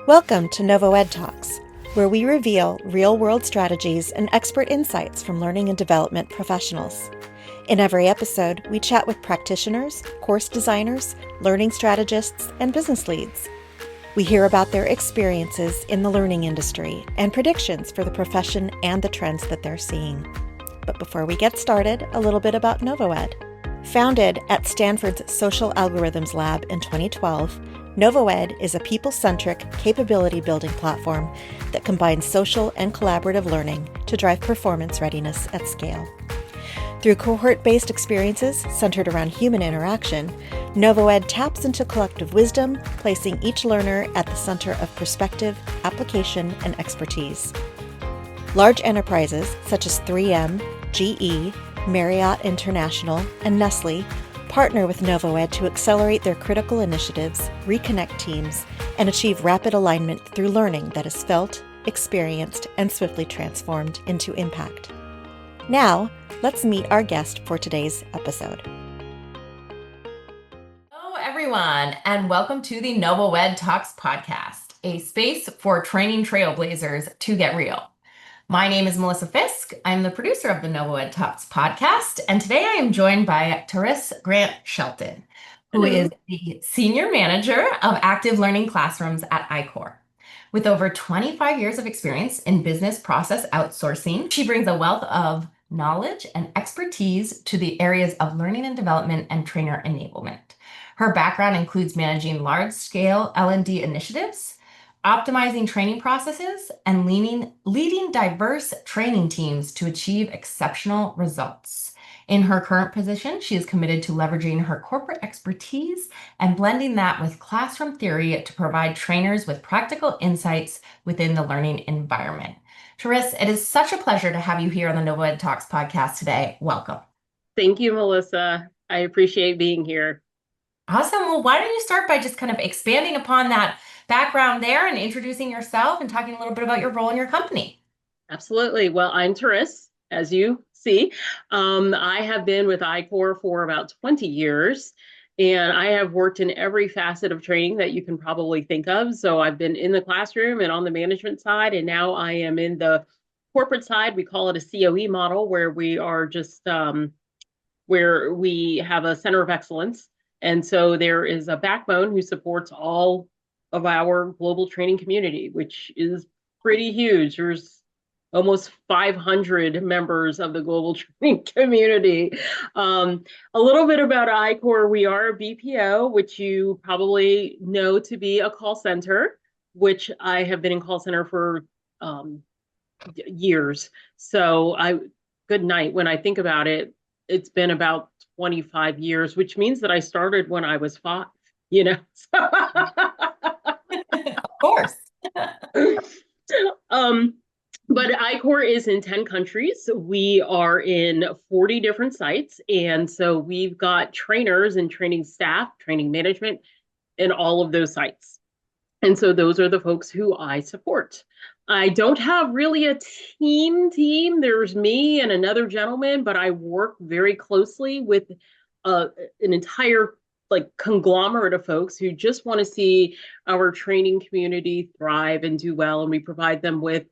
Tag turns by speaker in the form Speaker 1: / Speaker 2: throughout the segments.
Speaker 1: Welcome to NovoEDTalks, where we reveal real-world strategies and expert insights from learning and development professionals. In every episode, we chat with practitioners, course designers, learning strategists, and business leads. We hear about their experiences in the learning industry and predictions for the profession and the trends that they're seeing. But before we get started, a little bit about NovoEd. Founded at Stanford's Social Algorithms Lab in 2012, NovoEd is a people-centric, capability-building platform that combines social and collaborative learning to drive performance readiness at scale. Through cohort-based experiences centered around human interaction, NovoEd taps into collective wisdom, placing each learner at the center of perspective, application, and expertise. Large enterprises such as 3M, GE, Marriott International, and Nestle partner with NovoEd to accelerate their critical initiatives, reconnect teams, and achieve rapid alignment through learning that is felt, experienced, and swiftly transformed into impact. Now, let's meet our guest for today's episode.
Speaker 2: Hello, everyone, and welcome to the NovoEDTalks podcast, a space for training trailblazers to get real. My name is Melissa Fisk. I'm the producer of the NovoEDTalks podcast, and today I am joined by Tarisse Grant-Shelton, who is the Senior Manager of Active Learning Classrooms at iQor. With over 25 years of experience in business process outsourcing, she brings a wealth of knowledge and expertise to the areas of learning and development and trainer enablement. Her background includes managing large-scale L&D initiatives, optimizing training processes, and leading diverse training teams to achieve exceptional results. In her current position, she is committed to leveraging her corporate expertise and blending that with classroom theory to provide trainers with practical insights within the learning environment. Tarisse, it is such a pleasure to have you here on the NovoEDTalks podcast today. Welcome.
Speaker 3: Thank you, Melissa. I appreciate being here.
Speaker 2: Awesome. Well, why don't you start by just kind of expanding upon that background there and introducing yourself and talking a little bit about your role in your company.
Speaker 3: Absolutely. Well, I'm Tarisse, as you see. I have been with iQor for about 20 years, and I have worked in every facet of training that you can probably think of. So I've been in the classroom and on the management side, and now I am in the corporate side. We call it a COE model, where we are just where we have a center of excellence. And so there is a backbone who supports all of our global training community, which is pretty huge. There's almost 500 members of the global training community. A little bit about iQor. We are a BPO, which you probably know to be a call center, which I have been in call center for years. So good night. When I think about it, it's been about 25 years, which means that I started when I was 5,
Speaker 2: Of course.
Speaker 3: But iQor is in 10 countries. We are in 40 different sites. And so we've got trainers and training staff, training management in all of those sites. And so those are the folks who I support. I don't have really a team. There's me and another gentleman, but I work very closely with an entire conglomerate of folks who just want to see our training community thrive and do well. And we provide them with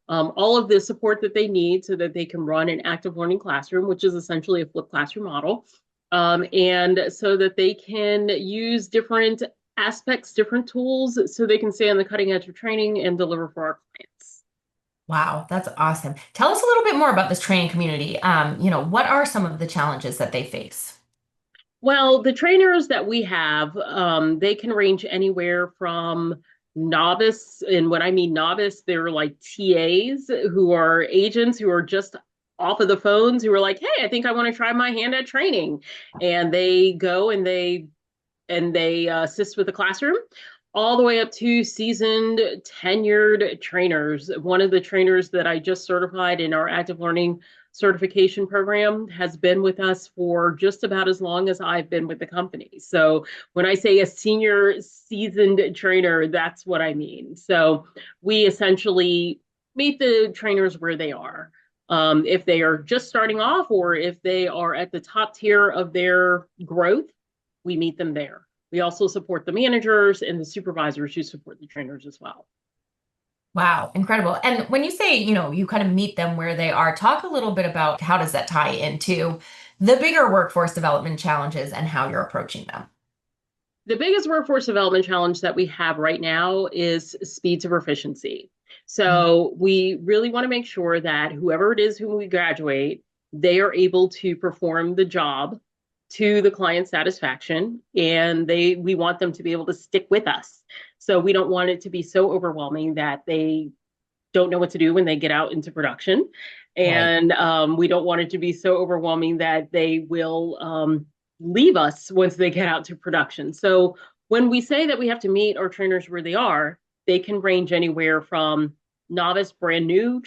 Speaker 3: all of the support that they need so that they can run an active learning classroom, which is essentially a flipped classroom model. And so that they can use different aspects, different tools, so they can stay on the cutting edge of training and deliver for our clients.
Speaker 2: Wow, that's awesome. Tell us a little bit more about this training community. What are some of the challenges that they face?
Speaker 3: Well, the trainers that we have, they can range anywhere from novice, and when I mean novice, they're like TAs who are agents who are just off of the phones who are like, hey, I think I want to try my hand at training. And they go and they assist with the classroom, all the way up to seasoned, tenured trainers. One of the trainers that I just certified in our active learning certification program has been with us for just about as long as I've been with the company. So when I say a senior seasoned trainer, that's what I mean. So we essentially meet the trainers where they are. If they are just starting off or if they are at the top tier of their growth, we meet them there. We also support the managers and the supervisors who support the trainers as well.
Speaker 2: Wow, incredible. And when you say, you kind of meet them where they are, talk a little bit about how does that tie into the bigger workforce development challenges and how you're approaching them.
Speaker 3: The biggest workforce development challenge that we have right now is speed to proficiency. So we really want to make sure that whoever it is whom we graduate, they are able to perform the job to the client's satisfaction, and we want them to be able to stick with us. So we don't want it to be so overwhelming that they don't know what to do when they get out into production.
Speaker 2: Right.
Speaker 3: And we don't want it to be so overwhelming that they will leave us once they get out to production. So when we say that we have to meet our trainers where they are, they can range anywhere from novice, brand new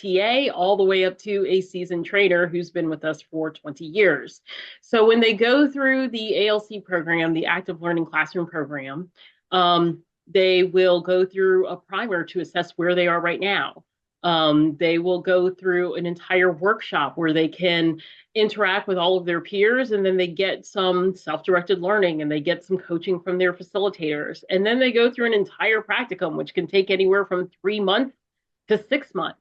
Speaker 3: TA, all the way up to a seasoned trainer who's been with us for 20 years. So when they go through the ALC program, the Active Learning Classroom program, they will go through a primer to assess where they are right now. They will go through an entire workshop where they can interact with all of their peers, and then they get some self-directed learning and they get some coaching from their facilitators. And then they go through an entire practicum, which can take anywhere from 3 months to 6 months.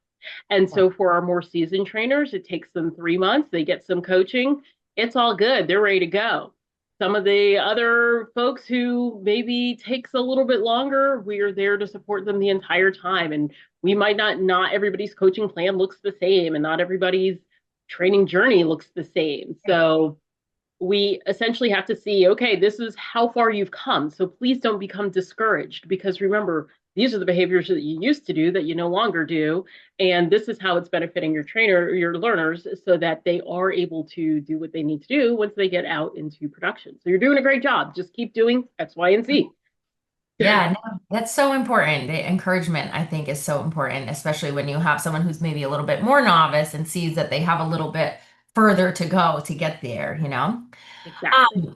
Speaker 3: And so for our more seasoned trainers, it takes them 3 months. They get some coaching. It's all good. They're ready to go. Some of the other folks who maybe takes a little bit longer, we are there to support them the entire time. And we might not everybody's coaching plan looks the same, and not everybody's training journey looks the same. So we essentially have to see, okay, this is how far you've come. So please don't become discouraged, because remember, these are the behaviors that you used to do that you no longer do. And this is how it's benefiting your trainer, your learners, so that they are able to do what they need to do once they get out into production. So you're doing a great job. Just keep doing X, Y, and Z.
Speaker 2: Yeah, no, that's so important. The encouragement, I think, is so important, especially when you have someone who's maybe a little bit more novice and sees that they have a little bit further to go to get there.
Speaker 3: Exactly.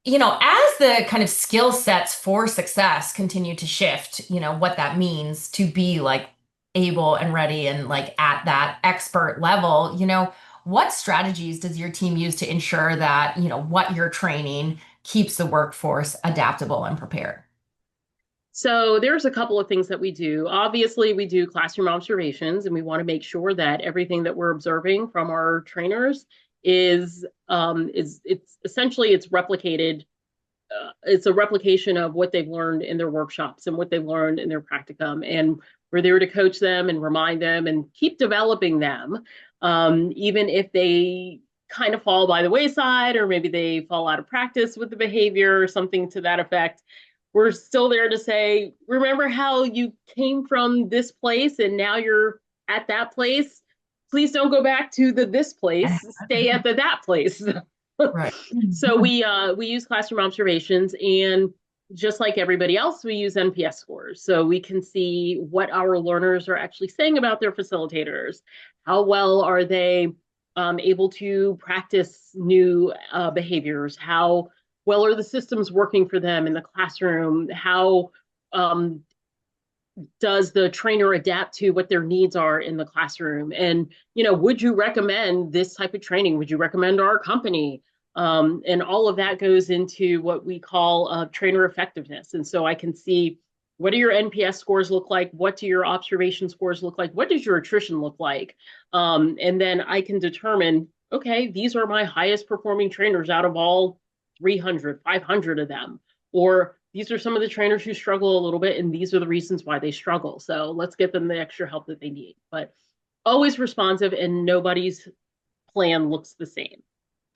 Speaker 2: As the kind of skill sets for success continue to shift, what that means to be like able and ready and like at that expert level, what strategies does your team use to ensure that, what you're training keeps the workforce adaptable and prepared?
Speaker 3: So there's a couple of things that we do. Obviously, we do classroom observations, and we want to make sure that everything that we're observing from our trainers is it's essentially it's replicated. It's a replication of what they've learned in their workshops and what they've learned in their practicum, and we're there to coach them and remind them and keep developing them, even if they kind of fall by the wayside, or maybe they fall out of practice with the behavior or something to that effect. We're still there to say, remember how you came from this place and now you're at that place? Please don't go back to this place. Stay at that place.
Speaker 2: Right.
Speaker 3: So we use classroom observations, and just like everybody else, we use NPS scores. So we can see what our learners are actually saying about their facilitators. How well are they able to practice new behaviors? How well are the systems working for them in the classroom? How does the trainer adapt to what their needs are in the classroom? And, would you recommend this type of training? Would you recommend our company? And all of that goes into what we call trainer effectiveness. And so I can see, what do your NPS scores look like? What do your observation scores look like? What does your attrition look like? And then I can determine, okay, these are my highest performing trainers out of all 300, 500 of them. Or these are some of the trainers who struggle a little bit, and these are the reasons why they struggle. So let's get them the extra help that they need. But always responsive, and nobody's plan looks the same.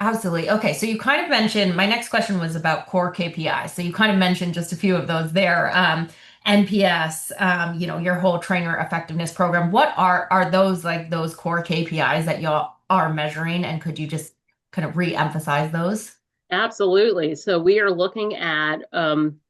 Speaker 2: Absolutely. Okay, so you kind of mentioned, my next question was about core KPIs. So you kind of mentioned just a few of those there. NPS, your whole trainer effectiveness program. What are those, like those core KPIs that y'all are measuring? And could you just kind of re-emphasize those?
Speaker 3: Absolutely. So we are looking at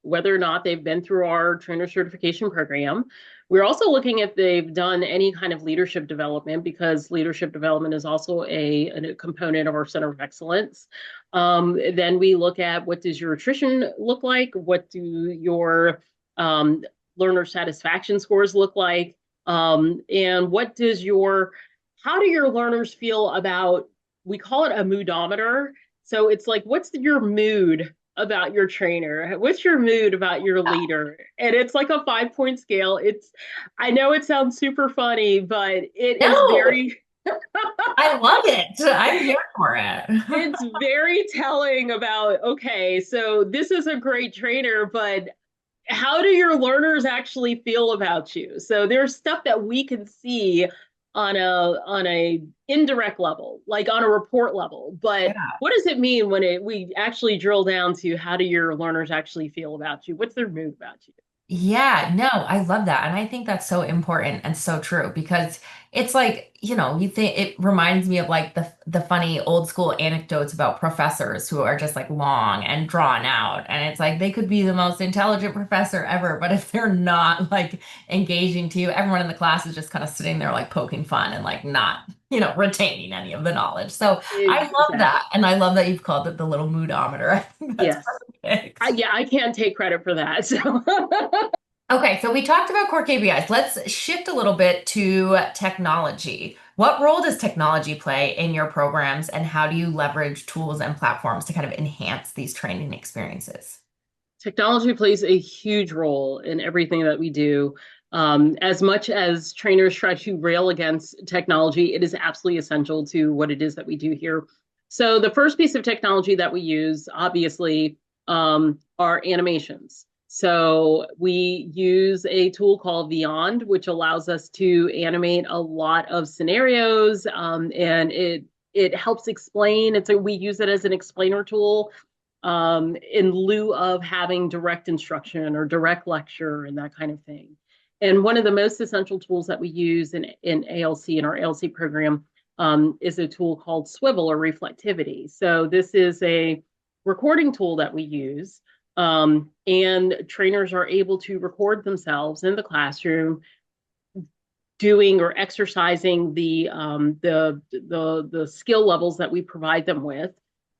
Speaker 3: whether or not they've been through our trainer certification program. We're also looking if they've done any kind of leadership development, because leadership development is also a component of our Center of Excellence. Then we look at, what does your attrition look like? What do your learner satisfaction scores look like? And how do your learners feel about, we call it a moodometer. So it's like, what's your mood about your trainer? What's your mood about your leader? And it's like a 5-point scale. I know it sounds super funny, but it is
Speaker 2: No,
Speaker 3: very,
Speaker 2: I love it. I'm here for it.
Speaker 3: it's very telling about, okay, so this is a great trainer, but how do your learners actually feel about you? So there's stuff that we can see on a indirect level, like on a report level. But
Speaker 2: Yeah.
Speaker 3: what does it mean when we actually drill down to how do your learners actually feel about you? What's their mood about you?
Speaker 2: Yeah, no, I love that. And I think that's so important and so true because it's like, you think it reminds me of like the funny old school anecdotes about professors who are just like long and drawn out. And it's like they could be the most intelligent professor ever, but if they're not like engaging to you, everyone in the class is just kind of sitting there like poking fun and like not, retaining any of the knowledge. So I love
Speaker 3: Exactly.
Speaker 2: that. And I love that you've called it the little moodometer. I think that's
Speaker 3: Yes.
Speaker 2: perfect.
Speaker 3: Yeah, I can't take credit for that. So
Speaker 2: Okay, so we talked about core KPIs. Let's shift a little bit to technology. What role does technology play in your programs, and how do you leverage tools and platforms to kind of enhance these training experiences?
Speaker 3: technology plays a huge role in everything that we do. As much as trainers try to rail against technology, it is absolutely essential to what it is that we do here. So the first piece of technology that we use, obviously, are animations. So we use a tool called Beyond, which allows us to animate a lot of scenarios, and it helps explain. We use it as an explainer tool in lieu of having direct instruction or direct lecture and that kind of thing. And one of the most essential tools that we use in ALC, in our ALC program, is a tool called Swivel or reflectivity. So this is a recording tool that we use, and trainers are able to record themselves in the classroom doing or exercising the skill levels that we provide them with,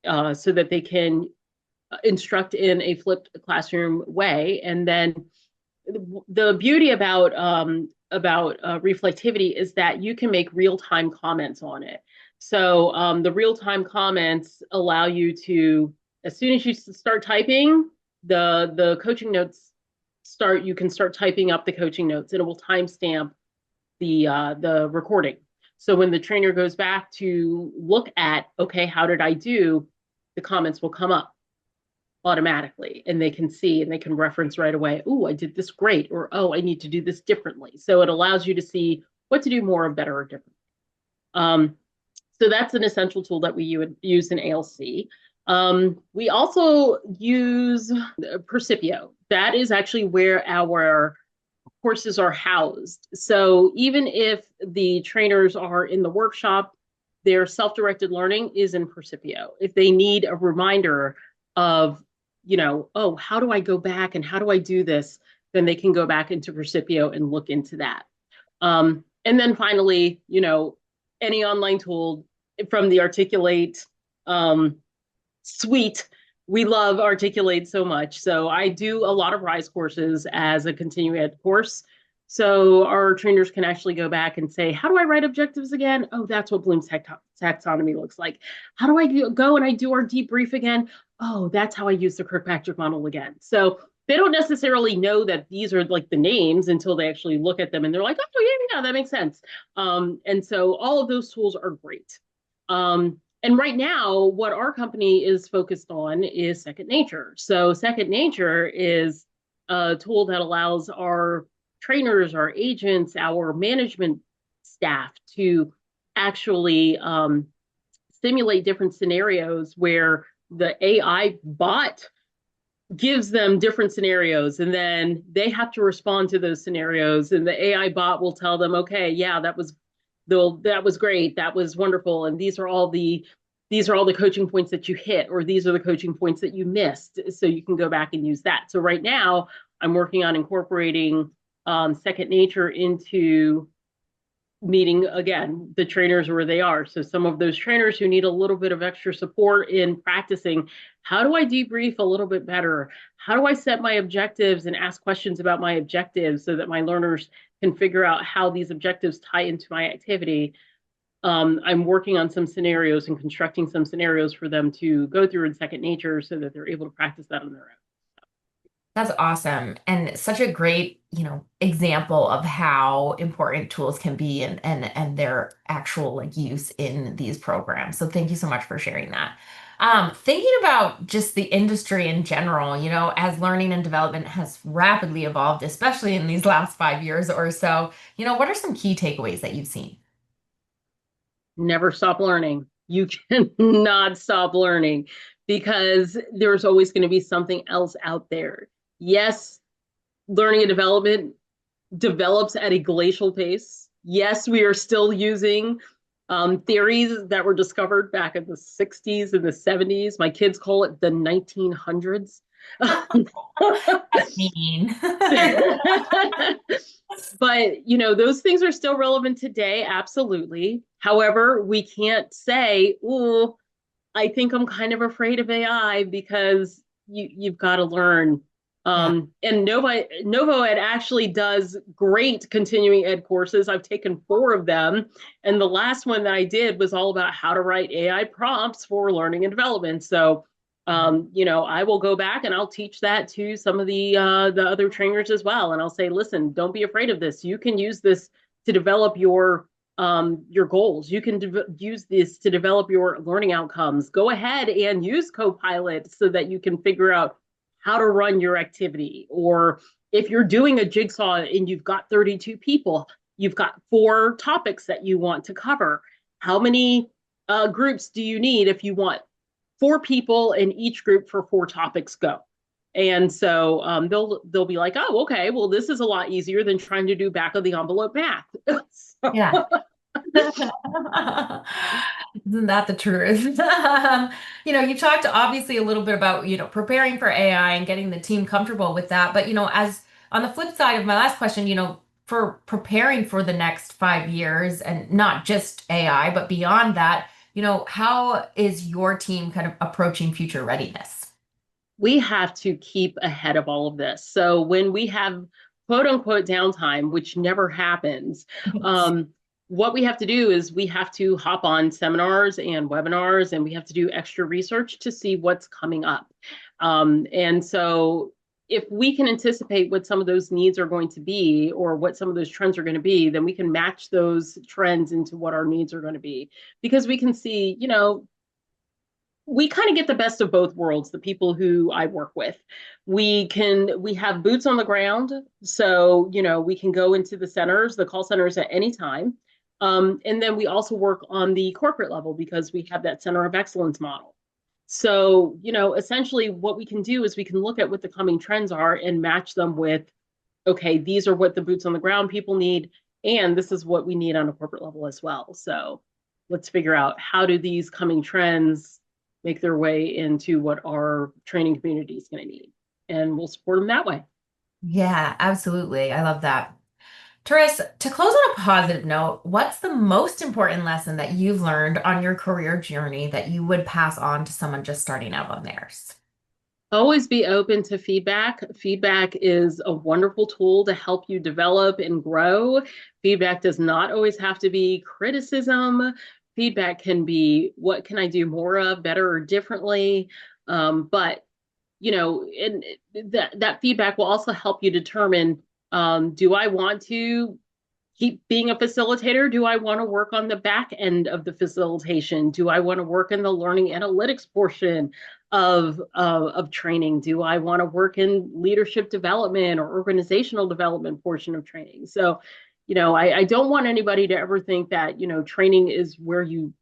Speaker 3: so that they can instruct in a flipped classroom way. And then the beauty about reflectivity is that you can make real-time comments on it. So the real-time comments allow you to, as soon as you start typing, the coaching notes start. You can start typing up the coaching notes, and it will timestamp the recording. So when the trainer goes back to look at, okay, how did I do? The comments will come up automatically, and they can see and they can reference right away. Oh, I did this great, or oh, I need to do this differently. So it allows you to see what to do more of, better, or different. Um, so that's an essential tool that we would use in ALC. We also use Percipio. That is actually where our courses are housed. So even if the trainers are in the workshop, their self-directed learning is in Percipio. If they need a reminder of, oh, how do I go back and how do I do this? Then they can go back into Percipio and look into that. And then finally, any online tool from the Articulate suite. We love Articulate so much. So I do a lot of RISE courses as a continuing ed course. So our trainers can actually go back and say, how do I write objectives again? Oh, that's what Bloom's taxonomy looks like. How do I go and I do our debrief again? Oh, that's how I use the Kirkpatrick model again. So they don't necessarily know that these are like the names until they actually look at them and they're like, oh, yeah, that makes sense. And so all of those tools are great. And right now, what our company is focused on is Second Nature. So Second Nature is a tool that allows our trainers, our agents, our management staff to actually simulate different scenarios where the AI bot gives them different scenarios, and then they have to respond to those scenarios, and the AI bot will tell them, okay, yeah, that was great, that was wonderful, and these are all the coaching points that you hit, or these are the coaching points that you missed, so you can go back and use that. So right now I'm working on incorporating Second Nature into meeting, again, the trainers where they are. So some of those trainers who need a little bit of extra support in practicing, how do I debrief a little bit better? How do I set my objectives and ask questions about my objectives so that my learners can figure out how these objectives tie into my activity? I'm working on some scenarios and constructing some scenarios for them to go through in second nature so that they're able to practice that on their own.
Speaker 2: That's awesome. And such a great, example of how important tools can be and their actual like use in these programs. So thank you so much for sharing that. Thinking about just the industry in general, as learning and development has rapidly evolved, especially in these last 5 years or so, what are some key takeaways that you've seen?
Speaker 3: Never stop learning. You cannot stop learning because there's always going to be something else out there. Yes, learning and development develops at a glacial pace. Yes, we are still using theories that were discovered back in the 60s and the 70s. My kids call it the 1900s.
Speaker 2: Mean.
Speaker 3: But, those things are still relevant today, absolutely. However, we can't say, oh, I think I'm kind of afraid of AI because you've got to learn.
Speaker 2: Yeah.
Speaker 3: And NovoEd actually does great continuing ed courses. I've taken 4 of them, and the last one that I did was all about how to write AI prompts for learning and development. So, I will go back and I'll teach that to some of the other trainers as well, and I'll say, listen, don't be afraid of this. You can use this to develop your goals. You can use this to develop your learning outcomes. Go ahead and use Copilot so that you can figure out how to run your activity. Or if you're doing a jigsaw and you've got 32 people, you've got 4 topics that you want to cover. How many groups do you need if you want 4 people in each group for 4 topics? Go. And so they'll be like, oh, okay, well, this is a lot easier than trying to do back of the envelope math.
Speaker 2: Yeah. Isn't that the truth? You talked obviously a little bit about, preparing for AI and getting the team comfortable with that. But, as on the flip side of my last question, for preparing for the next 5 years and not just AI, but beyond that, how is your team kind of approaching future readiness?
Speaker 3: We have to keep ahead of all of this. So when we have quote unquote downtime, which never happens, what we have to do is we have to hop on seminars and webinars, and we have to do extra research to see what's coming up. And so if we can anticipate what some of those needs are going to be or what some of those trends are going to be, then we can match those trends into what our needs are going to be, because we can see, we kind of get the best of both worlds, the people who I work with. We have boots on the ground. So, we can go into the centers, the call centers at any time. And then we also work on the corporate level because we have that center of excellence model. So, essentially what we can do is we can look at what the coming trends are and match them with, okay, these are what the boots on the ground people need, and this is what we need on a corporate level as well. So let's figure out, how do these coming trends make their way into what our training community is going to need, and we'll support them that way.
Speaker 2: Yeah, absolutely. I love that. Tarisse, to close on a positive note, what's the most important lesson that you've learned on your career journey that you would pass on to someone just starting out on theirs?
Speaker 3: Always be open to feedback. Feedback is a wonderful tool to help you develop and grow. Feedback does not always have to be criticism. Feedback can be, what can I do more of, better, or differently? But and that feedback will also help you determine, do I want to keep being a facilitator? Do I want to work on the back end of the facilitation? Do I want to work in the learning analytics portion of training? Do I want to work in leadership development or organizational development portion of training? So, I don't want anybody to ever think that, training is where you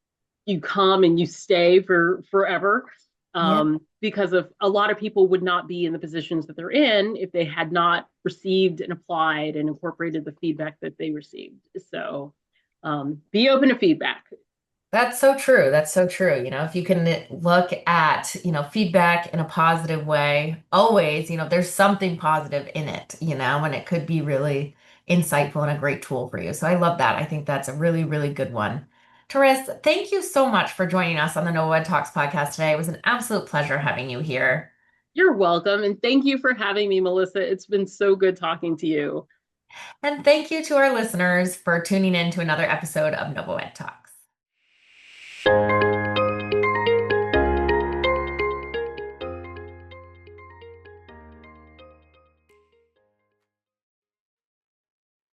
Speaker 3: come and you stay for forever. Because of a lot of people would not be in the positions that they're in if they had not received and applied and incorporated the feedback that they received. So be open to feedback.
Speaker 2: That's so true. That's so true. If you can look at, feedback in a positive way, always, there's something positive in it, and it could be really insightful and a great tool for you. So I love that. I think that's a really, really good one. Tarisse, thank you so much for joining us on the NovoEDTalks podcast today. It was an absolute pleasure having you here.
Speaker 3: You're welcome. And thank you for having me, Melissa. It's been so good talking to you.
Speaker 2: And thank you to our listeners for tuning in to another episode of NovoEDTalks.